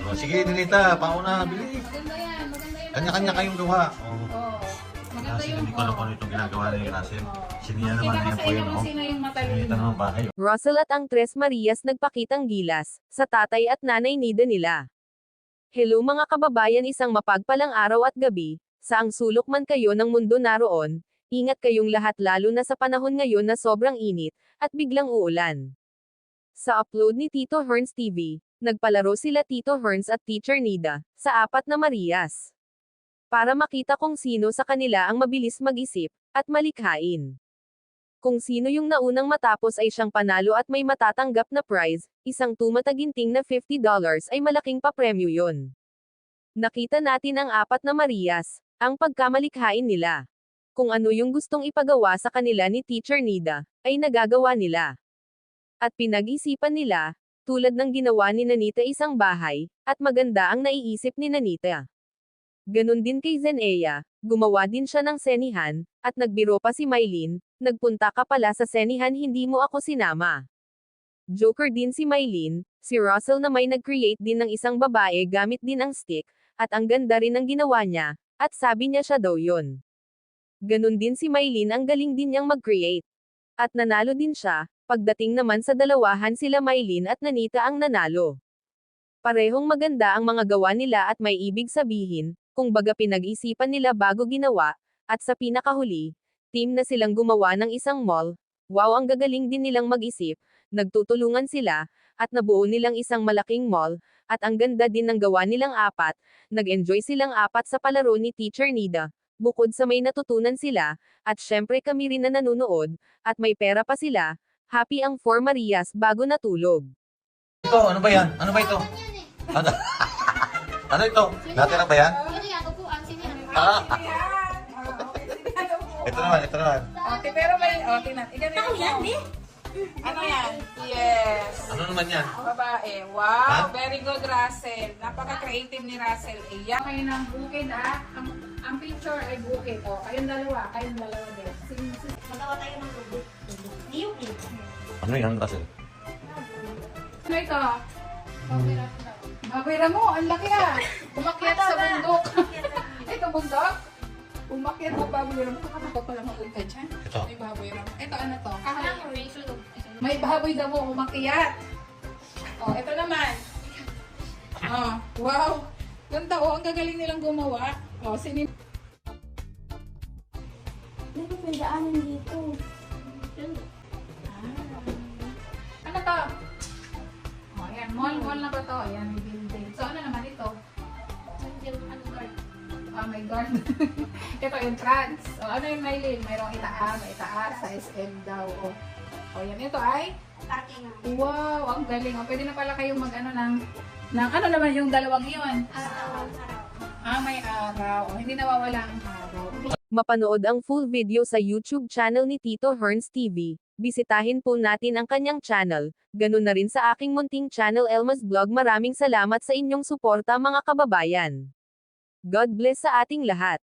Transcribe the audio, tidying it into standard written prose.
Oh, sige, Ninita, pauna, bili. Maganda yan, maganda yan. Kanya-kanya kayong gawa. Oh. Oo. Maganda Kasi yung... hindi ko alam kung ano itong ginagawa ni Russell. Siniya naman Kita na ko yan sa po inyo yun, kung oh. sino yung Sinita matalino. naman bahay. Russell at ang Tres Marias nagpakitang gilas sa tatay at nanay nida nila. Hello mga kababayan, isang mapagpalang araw at gabi, saang sulok man kayo ng mundo naroon, ingat kayong lahat lalo na sa panahon ngayon na sobrang init, at biglang uulan. Sa upload ni Tito Herns TV, nagpalaro sila Tito Herns at Teacher Nida, sa apat na Marias. Para makita kung sino sa kanila ang mabilis mag-isip, at malikhain. Kung sino yung naunang matapos ay siyang panalo at may matatanggap na prize, isang tumataginting na $50 ay malaking papremyo yon. Nakita natin ang apat na Marias, ang pagkamalikhain nila. Kung ano yung gustong ipagawa sa kanila ni Teacher Nida, ay nagagawa nila. At pinag-isipan nila, tulad ng ginawa ni Nanita isang bahay, at maganda ang naiisip ni Nanita. Ganon din kay Zenea, gumawa din siya ng senihan, at nagbiro pa si Mylene, nagpunta ka pala sa senihan hindi mo ako sinama. Joker din si Mylene, si Russell na may nag-create din ng isang babae gamit din ang stick, at ang ganda rin ang ginawa niya, at sabi niya siya daw yon. Ganon din si Mylene, ang galing din niyang mag-create. At nanalo din siya, pagdating naman sa dalawahan sila Mylene at Nanita ang nanalo. Parehong maganda ang mga gawa nila at may ibig sabihin, kung baga pinag-isipan nila bago ginawa, at sa pinakahuli, team na silang gumawa ng isang mall. Wow, ang gagaling din nilang mag-isip, nagtutulungan sila, at nabuo nilang isang malaking mall, at ang ganda din ng gawa nilang apat, nag-enjoy silang apat sa palaro ni Teacher Nida, bukod sa may natutunan sila, at syempre kami rin na nanunood, at may pera pa sila, happy ang 4 Marias bago natulog. Ito, ano ba yan? Ano ba ito? Ano? Ano ito? Natira ba yan? Ano yan? Upuan, sino yan? Ah! Ito naman, ito naman. Okay, pero may, okay na. Ano yan, eh? Ano yan? Yes. Ano naman yan? Babae. Wow, Ha? very good, Russell. Napaka-creative ni Russell. Iyan. Kayo ng bukid ah. Ang picture ay bukid. O, kayong dalawa din. Magawa tayo ng logo. Niyok eh. Ano yan, Russell? Ano ito? Babira mo, ang laki ah. Umakyat sa bundok. Ito bundok? Umakyat mo, babira mo. Kakatakot pala mag-ulka dyan. Ito. May baboy ram. Ito, ano to? May baboy daw mo umakyat. Oh, ito naman. Oh, wow. Ganda, oh. Ang gagaling nilang gumawa. Oh, sinin... Hindi may daanan dito. Ano to? O, ayan. Mall na ba to? Ayan, may building. So, ano naman ito? May guard. Ito, entrance. O, ano yung Mylene? Mayroong itaas, may itaas, sa SM daw. O, yan. Ito ay? Parking na. Wow, ang galing. O, pwede na pala kayong mag-ano ng ano naman yung dalawang iyon? Araw. May araw. O, hindi nawawala ang araw. Mapanood ang full video sa YouTube channel ni Tito Herns TV. Bisitahin po natin ang kanyang channel. Ganun na rin sa aking munting channel Elmas Vlog. Maraming salamat sa inyong suporta mga kababayan. God bless sa ating lahat.